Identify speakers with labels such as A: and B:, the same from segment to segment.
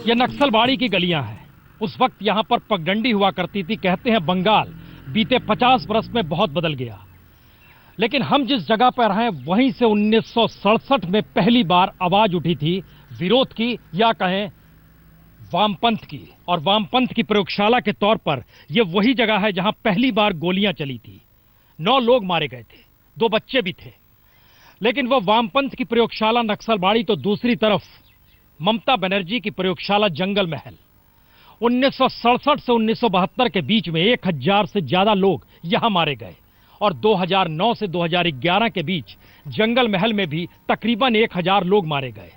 A: ये नक्सलबाड़ी की गलियां हैं। उस वक्त यहाँ पर पगडंडी हुआ करती थी। कहते हैं बंगाल बीते 50 बरस में बहुत बदल गया। लेकिन हम जिस जगह पर हैं वहीं से 1967 में पहली बार आवाज उठी थी विरोध की, या कहें वामपंथ की। और वामपंथ की प्रयोगशाला के तौर पर यह वही जगह है जहां पहली बार गोलियां चली थी। 9 लोग मारे गए थे, 2 बच्चे भी थे। लेकिन वह वामपंथ की प्रयोगशाला नक्सलबाड़ी तो दूसरी तरफ ममता बनर्जी की प्रयोगशाला जंगल महल। 1967 से 1972 के बीच में 1000 से ज्यादा लोग यहां मारे गए और 2009 से 2011 के बीच जंगल महल में भी तकरीबन 1000 लोग मारे गए।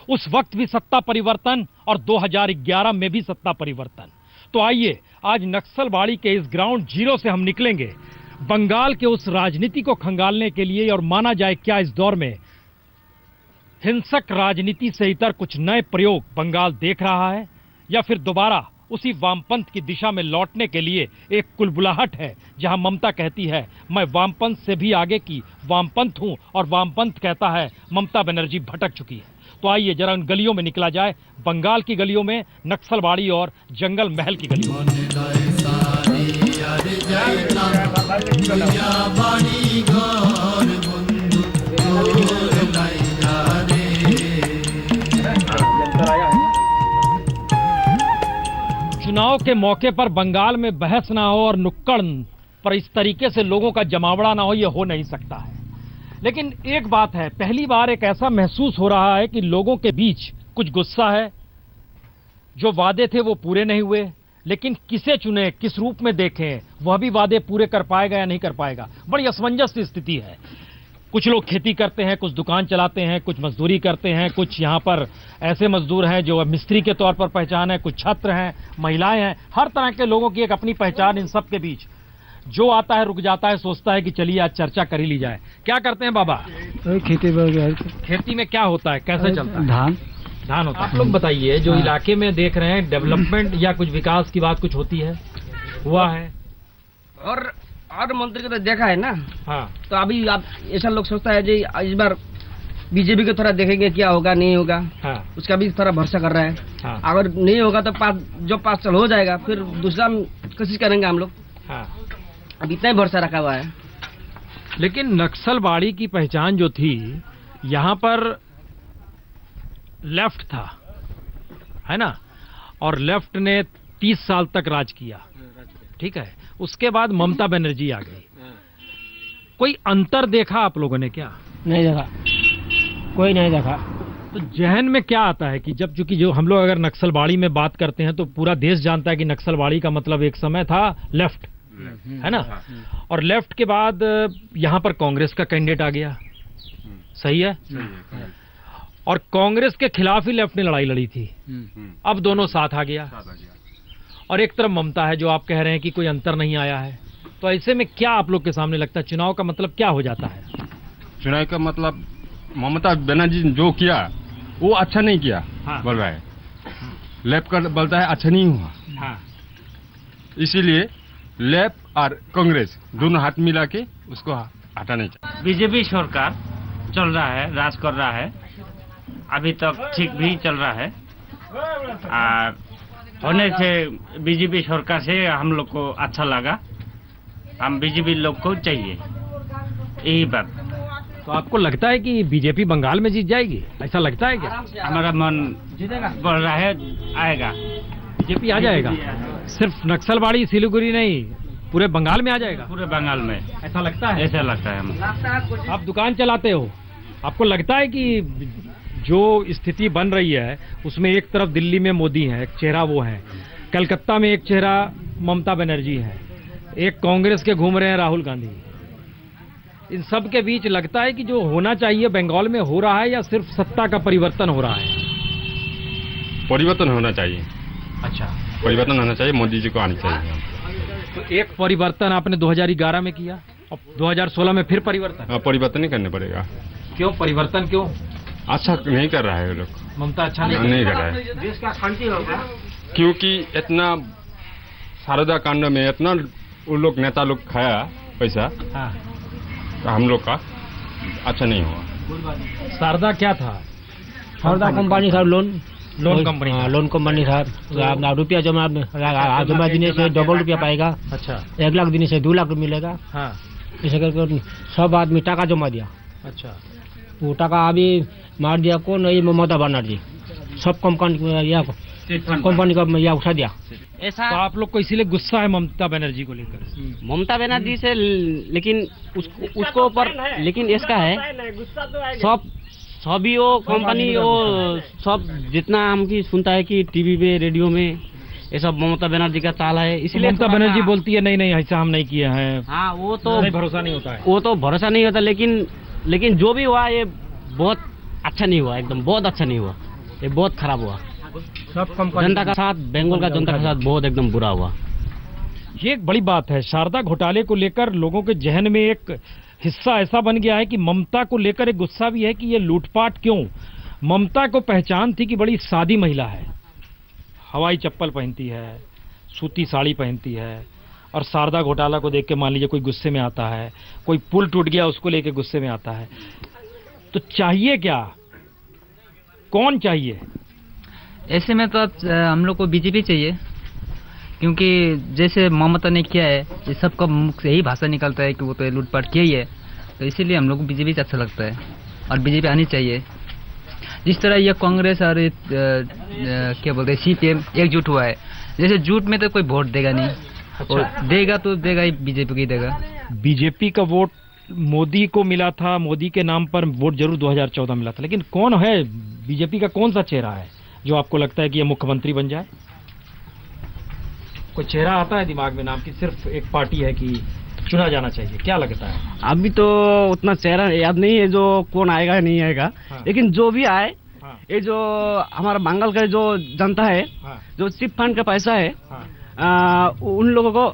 A: उस वक्त भी सत्ता परिवर्तन और 2011 में भी सत्ता परिवर्तन। तो आइए आज नक्सलबाड़ी के इस ग्राउंड जीरो से हम निकलेंगे बंगाल के उस राजनीति को खंगालने के लिए। और माना जाए क्या इस दौर में हिंसक राजनीति से इतर कुछ नए प्रयोग बंगाल देख रहा है, या फिर दोबारा उसी वामपंथ की दिशा में लौटने के लिए एक कुलबुलाहट है जहां ममता कहती है मैं वामपंथ से भी आगे की वामपंथ हूं और वामपंथ कहता है ममता बनर्जी भटक चुकी है। तो आइए जरा उन गलियों में निकला जाए, बंगाल की गलियों में, नक्सलबाड़ी और जंगल महल की गलियों में। चुनाव के मौके पर बंगाल में बहस ना हो और नुक्कड़ पर इस तरीके से लोगों का जमावड़ा ना हो, यह हो नहीं सकता है। लेकिन एक बात है, पहली बार एक ऐसा महसूस हो रहा है कि लोगों के बीच कुछ गुस्सा है। जो वादे थे वो पूरे नहीं हुए, लेकिन किसे चुने, किस रूप में देखें, वह भी वादे पूरे कर पाएगा या नहीं कर पाएगा। बड़ी असमंजस स्थिति है। कुछ लोग खेती करते हैं, कुछ दुकान चलाते हैं, कुछ मजदूरी करते हैं, कुछ यहाँ पर ऐसे मजदूर हैं जो मिस्त्री के तौर पर पहचान है, कुछ छात्र हैं, महिलाएं हैं। हर तरह के लोगों की एक अपनी पहचान इन सब के बीच। जो आता है रुक जाता है, सोचता है कि चलिए आज चर्चा कर ही ली जाए। क्या करते हैं बाबा?
B: खेती वगैरह।
A: खेती में क्या होता है, कैसे चलता है? धान होता है। आप लोग बताइए, जो इलाके में देख रहे हैं डेवलपमेंट या कुछ विकास की बात कुछ होती है, हुआ है?
C: और मंत्री को तो देखा है ना।
A: हाँ।
C: तो अभी आप ऐसा लोग सोचता है जी इस बार बीजेपी को थोड़ा देखेंगे क्या होगा नहीं होगा।
A: हाँ।
C: उसका भी थोड़ा भरोसा कर रहा है।
A: हाँ।
C: अगर नहीं होगा तो पास चल हो जाएगा, फिर दूसरा कोशिश करेंगे हम लोग।
A: हाँ।
C: अब इतना ही भरोसा रखा हुआ है।
A: लेकिन नक्सलबाड़ी की पहचान जो थी, यहाँ पर लेफ्ट था, है ना, और लेफ्ट ने 30 साल तक राज किया, ठीक है। उसके बाद ममता बनर्जी आ गई। कोई अंतर देखा आप लोगों ने क्या?
B: नहीं देखा, कोई नहीं देखा।
A: तो जहन में क्या आता है कि जब, चूंकि जो हम लोग अगर नक्सलबाड़ी में बात करते हैं तो पूरा देश जानता है कि नक्सलबाड़ी का मतलब एक समय था लेफ्ट, है ना, और लेफ्ट के बाद यहाँ पर कांग्रेस का कैंडिडेट आ गया, सही है, और कांग्रेस के खिलाफ ही लेफ्ट ने लड़ाई लड़ी थी। अब दोनों साथ आ गया, और एक तरफ ममता है जो आप कह रहे हैं कि कोई अंतर नहीं आया है। तो ऐसे में क्या आप लोग के सामने लगता है चुनाव का मतलब क्या हो जाता है?
D: चुनाव का मतलब ममता बनर्जी जो किया वो अच्छा नहीं किया।
A: हाँ।
D: बोल रहा है, लेफ्ट का बोलता है अच्छा नहीं हुआ।
A: हाँ।
D: इसीलिए लेफ्ट और कांग्रेस दोनों हाथ मिला के उसको हटाना चाहिए।
E: बीजेपी सरकार चल रहा है, राज कर रहा है, अभी तक ठीक भी चल रहा है। और होने से बीजेपी सरकार से हम लोग को अच्छा लगा। हम बीजेपी लोग को चाहिए, यही बात।
A: तो आपको लगता है कि बीजेपी बंगाल में जीत जाएगी, ऐसा लगता है क्या?
E: हमारा मन बढ़ रहा है, आएगा,
A: बीजेपी आ जाएगा। सिर्फ नक्सलबाड़ी सिलीगुड़ी नहीं, पूरे बंगाल में आ जाएगा।
E: पूरे बंगाल में
A: ऐसा लगता है?
E: ऐसा लगता है हमें।
A: आप दुकान चलाते हो, आपको लगता है कि जो स्थिति बन रही है उसमें एक तरफ दिल्ली में मोदी है, एक चेहरा वो है, कलकत्ता में एक चेहरा ममता बनर्जी है, एक कांग्रेस के घूम रहे हैं राहुल गांधी, इन सब के बीच लगता है कि जो होना चाहिए बंगाल में हो रहा है, या सिर्फ सत्ता का परिवर्तन हो रहा है?
D: परिवर्तन होना चाहिए।
A: अच्छा,
D: परिवर्तन होना चाहिए, मोदी जी को आनी चाहिए।
A: तो एक परिवर्तन आपने 2011 में किया और 2016 में फिर परिवर्तन?
D: परिवर्तन ही करना पड़ेगा।
A: क्यों परिवर्तन, क्यों?
D: अच्छा नहीं कर रहा है वो लोग,
A: ममता अच्छा नहीं
D: कर रहा है।
C: देश का शांति होगा,
D: क्योंकि इतना शारदा कांड में इतना वो लोग नेता लोग खाया पैसा।
A: हाँ।
D: तो हम लोग का अच्छा नहीं हुआ।
A: शारदा क्या था?
B: Sharda company sir loan
A: loan company
B: हाँ, लोन कंपनी सर आप रुपया जमा देने से डबल रुपया पाएगा।
A: अच्छा
B: 1 लाख देने से 2 लाख मिलेगा।
A: हाँ
B: ऐसे करके सब आदमी टाका जमा दिया।
A: अच्छा
B: वो टाका अभी मार दिया कौन, नहीं ममता बनर्जी सब कंपनी का या उठा दिया।
C: ऐसा
A: तो आप लोग को इसीलिए गुस्सा है ममता बनर्जी को लेकर?
C: ममता बनर्जी से, लेकिन उसको ऊपर, लेकिन इसका है सभी वो कंपनी वो सब जितना हम की सुनता है कि टीवी पे रेडियो में ये सब ममता बनर्जी का चाल है, इसलिए
A: ममता बनर्जी बोलती है नहीं नहीं ऐसा हम नहीं किए हैं।
C: हाँ वो तो
A: नहीं, भरोसा नहीं होता है।
C: वो तो भरोसा नहीं होता, लेकिन जो भी हुआ ये बहुत अच्छा नहीं हुआ, एकदम बहुत अच्छा नहीं हुआ, ये बहुत खराब हुआ।
B: सब कंपनी
C: जनता का साथ, बंगाल का जनता के साथ बहुत एकदम बुरा हुआ।
A: ये एक बड़ी बात है। शारदा घोटाले को लेकर लोगों के जहन में एक हिस्सा ऐसा बन गया है कि ममता को लेकर एक गुस्सा भी है कि ये लूटपाट क्यों। ममता को पहचान थी कि बड़ी सादी महिला है, हवाई चप्पल पहनती है, सूती साड़ी पहनती है, और शारदा घोटाला को देख के मान लीजिए कोई गुस्से में आता है, कोई पुल टूट गया उसको लेके गुस्से में आता है। तो चाहिए क्या, कौन चाहिए?
F: ऐसे में तो हम लोग को बीजेपी चाहिए, क्योंकि जैसे ममता ने किया है, ये सबका मुख से यही भाषा निकलता है कि वो तो लूटपाट किया ही है, तो इसीलिए हम लोग को बीजेपी अच्छा लगता है और बीजेपी आनी चाहिए। जिस तरह ये कांग्रेस और क्या बोलते हैं सीपीएम एकजुट हुआ है, जैसे जुट में तो कोई वोट देगा नहीं।
A: अच्छा।
F: और देगा तो देगा ही बीजेपी को ही देगा।
A: बीजेपी का वोट मोदी को मिला था, मोदी के नाम पर वोट जरूर 2014 मिला था, लेकिन कौन है बीजेपी का, कौन सा चेहरा है जो आपको लगता है कि ये मुख्यमंत्री बन जाए? कोई चेहरा आता है दिमाग में नाम की, सिर्फ एक पार्टी है कि चुना जाना चाहिए, क्या लगता है?
C: अभी तो उतना चेहरा याद नहीं है जो कौन आएगा नहीं आएगा।
A: हाँ।
C: लेकिन जो भी आए,
A: हाँ।
C: ये जो हमारा बंगाल का जो जनता है,
A: हाँ।
C: जो चिट फंड का पैसा है,
A: हाँ।
C: उन लोगों को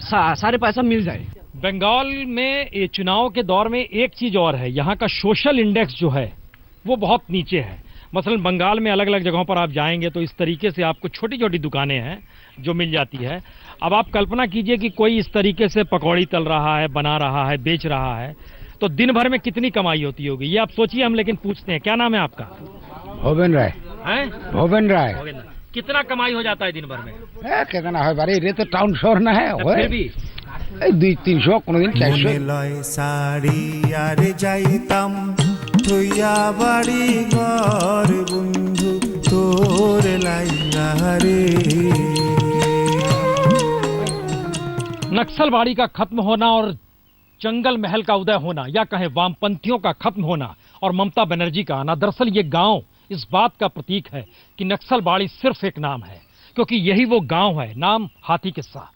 C: सारे पैसा मिल जाए।
A: बंगाल में ये चुनाव के दौर में एक चीज और है, यहाँ का सोशल इंडेक्स जो है वो बहुत नीचे है। मसलन बंगाल में अलग अलग जगहों पर आप जाएंगे तो इस तरीके से आपको छोटी छोटी दुकानें हैं जो मिल जाती है। अब आप कल्पना कीजिए कि कोई इस तरीके से पकौड़ी तल रहा है, बना रहा है, बेच रहा है, तो दिन भर में कितनी कमाई होती होगी ये आप सोचिए। हम लेकिन पूछते हैं, क्या नाम है आपका?
G: भोवेन राय।
A: हैं?
G: भोवेन राय।
A: कितना कमाई हो जाता है दिन भर में?
G: कितना है बारे, ये तो टाउन शहर ना है,
A: फिर भी
G: 200-300 কোনো দিন 400।
H: মনে লয় সারি আর যাইতাম থইয়া বাড়ি ঘর বন্ধু তোর লাইগা রে।
A: नक्सलवाड़ी का खत्म होना और जंगल महल का उदय होना, या कहें वामपंथियों का खत्म होना और ममता बनर्जी का आना, दरअसल ये गांव इस बात का प्रतीक है कि नक्सलवाड़ी सिर्फ एक नाम है, क्योंकि यही वो गांव है, नाम हाथी किस्सा।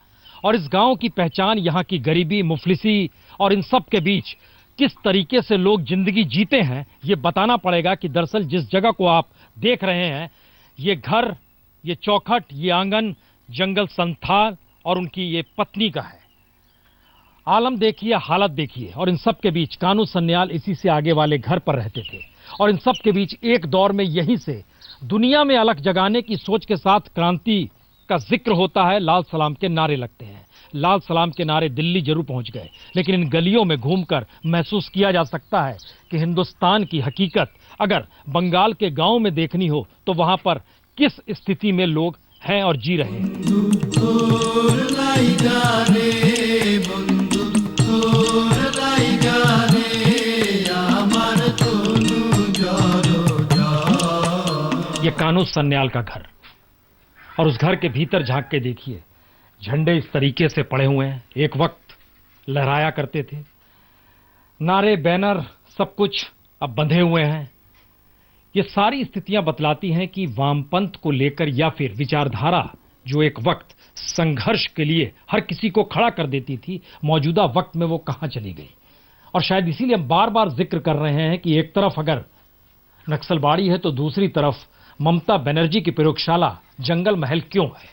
A: और इस गांव की पहचान यहाँ की गरीबी, मुफलिसी और इन सब के बीच किस तरीके से लोग जिंदगी जीते हैं ये बताना पड़ेगा। कि दरअसल जिस जगह को आप देख रहे हैं, ये घर, ये चौखट, ये आंगन जंगल संथाल और उनकी ये पत्नी का है। आलम देखिए, हालत देखिए, और इन सब के बीच कानू सन्याल इसी से आगे वाले घर पर रहते थे। और इन सब के बीच एक दौर में यहीं से दुनिया में अलग जगाने की सोच के साथ क्रांति का जिक्र होता है, लाल सलाम के नारे लगते हैं। लाल सलाम के नारे दिल्ली जरूर पहुंच गए, लेकिन इन गलियों में घूमकर महसूस किया जा सकता है कि हिंदुस्तान की हकीकत अगर बंगाल के गांव में देखनी हो तो वहां पर किस स्थिति में लोग हैं और जी रहे हैं। ये कानू सन्याल का घर, और उस घर के भीतर झांक के देखिए, झंडे इस तरीके से पड़े हुए हैं, एक वक्त लहराया करते थे। नारे, बैनर, सब कुछ अब बंधे हुए हैं। ये सारी स्थितियां बतलाती हैं कि वामपंथ को लेकर या फिर विचारधारा जो एक वक्त संघर्ष के लिए हर किसी को खड़ा कर देती थी, मौजूदा वक्त में वो कहां चली गई। और शायद इसीलिए हम बार बार जिक्र कर रहे हैं कि एक तरफ अगर नक्सलवाड़ी है तो दूसरी तरफ ममता बनर्जी की प्रयोगशाला जंगल महल क्यों है।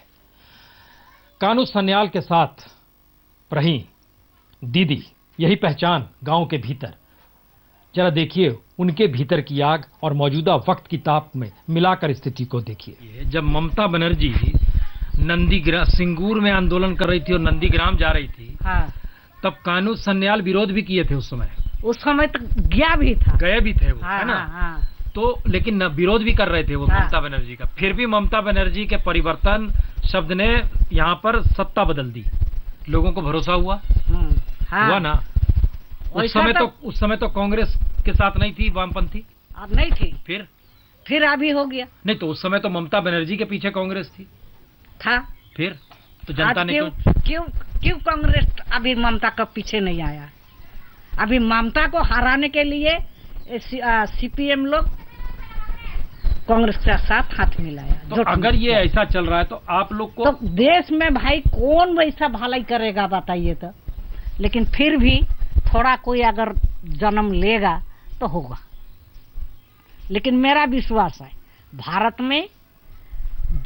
A: कानू सन्याल के साथ रही दीदी, यही पहचान गांव के भीतर। जरा देखिए उनके भीतर की आग और मौजूदा वक्त की ताप में मिलाकर स्थिति को देखिए। जब ममता बनर्जी नंदीग्राम, सिंगूर में आंदोलन कर रही थी और नंदीग्राम जा रही थी,
I: हाँ।
A: तब कानू सन्याल विरोध भी किए थे उस समय।
I: उस समय तो गया भी था,
A: गए भी थे वो,
I: हाँ,
A: है ना?
I: हाँ, हाँ।
A: तो लेकिन विरोध भी कर रहे थे वो ममता बनर्जी का, फिर भी ममता बनर्जी के परिवर्तन शब्द ने यहाँ पर सत्ता बदल दी, लोगों को भरोसा हुआ। हुआ ना। उस समय तो कांग्रेस के साथ नहीं थी वामपंथी,
I: अब नहीं थी, फिर अभी हो गया।
A: नहीं तो उस समय तो ममता बनर्जी के पीछे कांग्रेस थी,
I: था।
A: फिर तो जनता ने
I: क्यों कांग्रेस अभी ममता का पीछे नहीं आया? अभी ममता को हराने के लिए सीपीएम लोग कांग्रेस के साथ हाथ मिलाया।
A: तो अगर ये ऐसा चल रहा है तो आप लोग को
I: तो देश में भाई कौन वैसा भलाई करेगा बताइए तो। लेकिन फिर भी थोड़ा कोई अगर जन्म लेगा तो होगा, लेकिन मेरा विश्वास है भारत में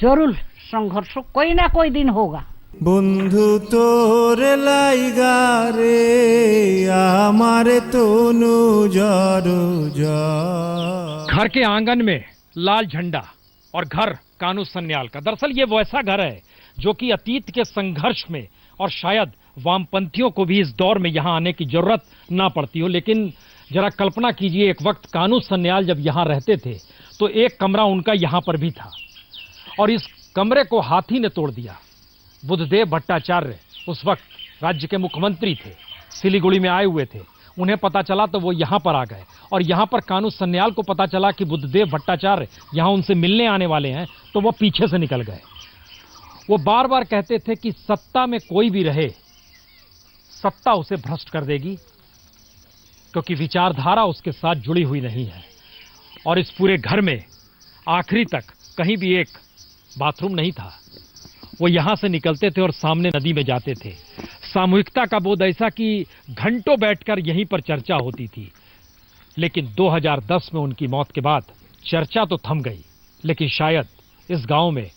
I: जरूर संघर्ष कोई ना कोई दिन होगा।
H: বন্ধু তোর লাইগা রে আমার তনু জড় জড়।
A: घर के आंगन में लाल झंडा और घर कानू सन्याल का। दरअसल ये वैसा घर है जो कि अतीत के संघर्ष में और शायद वामपंथियों को भी इस दौर में यहाँ आने की जरूरत ना पड़ती हो, लेकिन जरा कल्पना कीजिए एक वक्त कानू सन्याल जब यहाँ रहते थे तो एक कमरा उनका यहाँ पर भी था और इस कमरे को हाथी ने तोड़ दिया। बुद्धदेव भट्टाचार्य उस वक्त राज्य के मुख्यमंत्री थे, सिलीगुड़ी में आए हुए थे, उन्हें पता चला तो वो यहाँ पर आ गए और यहाँ पर कानू सन्याल को पता चला कि बुद्धदेव भट्टाचार्य यहाँ उनसे मिलने आने वाले हैं तो वो पीछे से निकल गए। वो बार बार कहते थे कि सत्ता में कोई भी रहे सत्ता उसे भ्रष्ट कर देगी, क्योंकि विचारधारा उसके साथ जुड़ी हुई नहीं है। और इस पूरे घर में आखिरी तक कहीं भी एक बाथरूम नहीं था। वो यहाँ से निकलते थे और सामने नदी में जाते थे। सामूहिकता का बोध ऐसा कि घंटों बैठकर यहीं पर चर्चा होती थी। लेकिन 2010 में उनकी मौत के बाद चर्चा तो थम गई, लेकिन शायद इस गांव में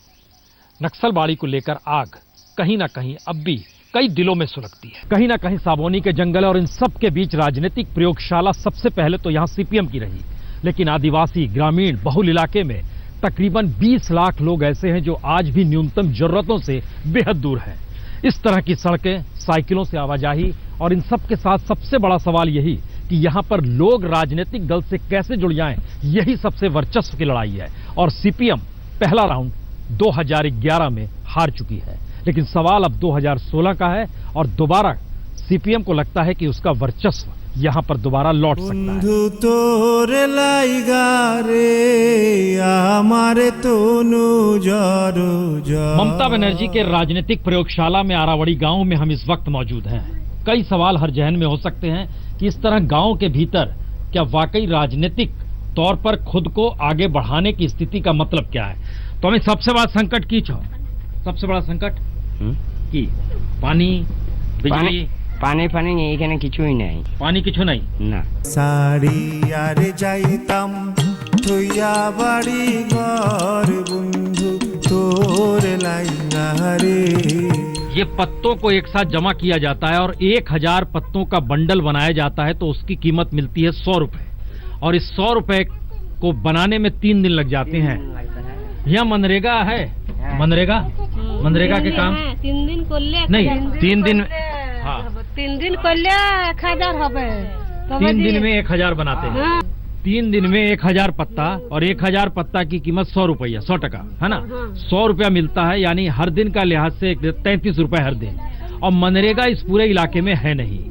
A: नक्सलबाड़ी को लेकर आग कहीं ना कहीं अब भी कई दिलों में सुलगती है। कहीं ना कहीं साबोनी के जंगल और इन सब के बीच राजनीतिक प्रयोगशाला सबसे पहले तो यहाँ सीपीएम की रही, लेकिन आदिवासी ग्रामीण बहुल इलाके में तकरीबन 20 लाख लोग ऐसे हैं जो आज भी न्यूनतम जरूरतों से बेहद दूर हैं। इस तरह की सड़कें, साइकिलों से आवाजाही और इन सब के साथ सबसे बड़ा सवाल यही कि यहाँ पर लोग राजनीतिक दल से कैसे जुड़ जाएं, यही सबसे वर्चस्व की लड़ाई है। और सीपीएम पहला राउंड 2011 में हार चुकी है, लेकिन सवाल अब 2016 का है और दोबारा सीपीएम को लगता है कि उसका वर्चस्व यहाँ पर दोबारा लौट सकता है।
H: बंधु तोर लाइगा रे आमारे तनु जड़ जड़।
A: ममता बनर्जी के राजनीतिक प्रयोगशाला में आरावड़ी गांव में हम इस वक्त मौजूद हैं। कई सवाल हर जहन में हो सकते हैं कि इस तरह गांव के भीतर क्या वाकई राजनीतिक तौर पर खुद को आगे बढ़ाने की स्थिति का मतलब क्या है। तो हमें सबसे बड़ा संकट की छो, सबसे बड़ा संकट की पानी बिजली
B: पानी पानी नहीं এখানে কিছুই নাই
A: पानी কিছু নাই
B: না
H: साड़ी आरे जाइताम थुइया बाड़ी घर बंधु तोर लाइगा रे।
A: ये पत्तों को एक साथ जमा किया जाता है और 1000 पत्तों का बंडल बनाया जाता है तो उसकी कीमत मिलती है 100 रुपए और इस 100 रुपए को बनाने में 3 दिन लग जाते हैं। यह मनरेगा है, मनरेगा के काम
I: 3 दिन को ले
A: नहीं 3 दिन हाँ
I: 3 दिन को ले 1000 হবে
A: 3 दिन में 1000 बनाते हैं। 3 दिन में 1000 पत्ता और 1000 पत्ता की कीमत 100 रुपया 100 टका है ना, 100 रुपया मिलता है, यानी हर दिन का लिहाज से 33 रुपए हर दिन। और मनरेगा इस पूरे इलाके में है नहीं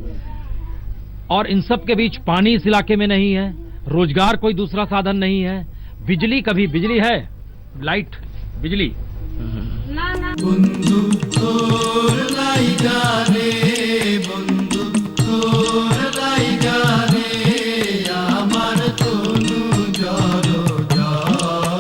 A: और इन सब के बीच पानी इस इलाके में नहीं है, रोजगार कोई दूसरा साधन नहीं है, बिजली कभी बिजली है, लाइट बिजली
H: बंधु तोर लाइगा रे बंधु तोर लाइगा रे आमार तनु जड़ जड़।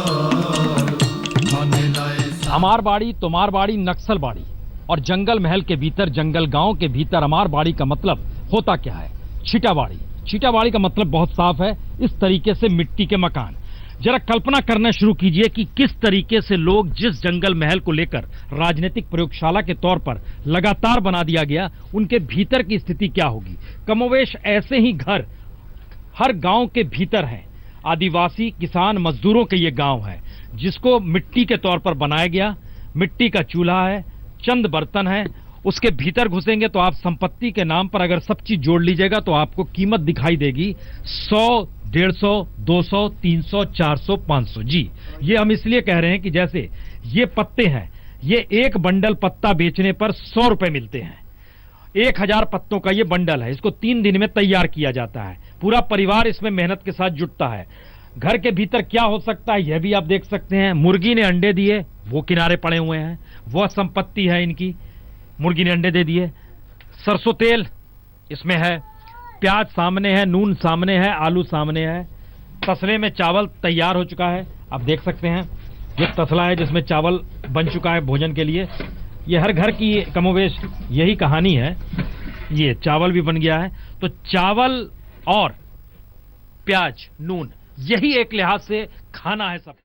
A: हमार बाड़ी तुम्हार बाड़ी नक्सल बाड़ी और जंगल महल के भीतर जंगल गांव के भीतर हमार बाड़ी का मतलब होता क्या है। छीटाबाड़ी, छीटाबाड़ी का मतलब बहुत साफ है, इस तरीके से मिट्टी के मकान। जरा कल्पना करना शुरू कीजिए कि किस तरीके से लोग जिस जंगल महल को लेकर राजनीतिक प्रयोगशाला के तौर पर लगातार बना दिया गया, उनके भीतर की स्थिति क्या होगी। कमोवेश ऐसे ही घर हर गांव के भीतर हैं। आदिवासी किसान मजदूरों के ये गांव है जिसको मिट्टी के तौर पर बनाया गया, मिट्टी का चूल्हा है, चंद बर्तन है। उसके भीतर घुसेंगे तो आप संपत्ति के नाम पर अगर सब चीज जोड़ लीजिएगा तो आपको कीमत दिखाई देगी 100 150, 200, 300, 400, 500। जी, ये हम इसलिए कह रहे हैं कि जैसे ये पत्ते हैं, ये एक बंडल पत्ता बेचने पर 100 रुपए मिलते हैं। 1000 पत्तों का ये बंडल है, इसको 3 दिन में तैयार किया जाता है। पूरा परिवार इसमें मेहनत के साथ जुटता है। घर के भीतर क्या हो सकता है यह भी आप देख सकते हैं। मुर्गी ने अंडे दिए, वो किनारे पड़े हुए हैं, वह संपत्ति है इनकी। मुर्गी ने अंडे दे दिए। सरसों तेल इसमें है, प्याज सामने है, नून सामने है, आलू सामने है। तसले में चावल तैयार हो चुका है, आप देख सकते हैं। ये तसला है जिसमें चावल बन चुका है भोजन के लिए। ये हर घर की कमोवेश यही कहानी है। ये चावल भी बन गया है। तो चावल और प्याज, नून, यही एक लिहाज से खाना है सब।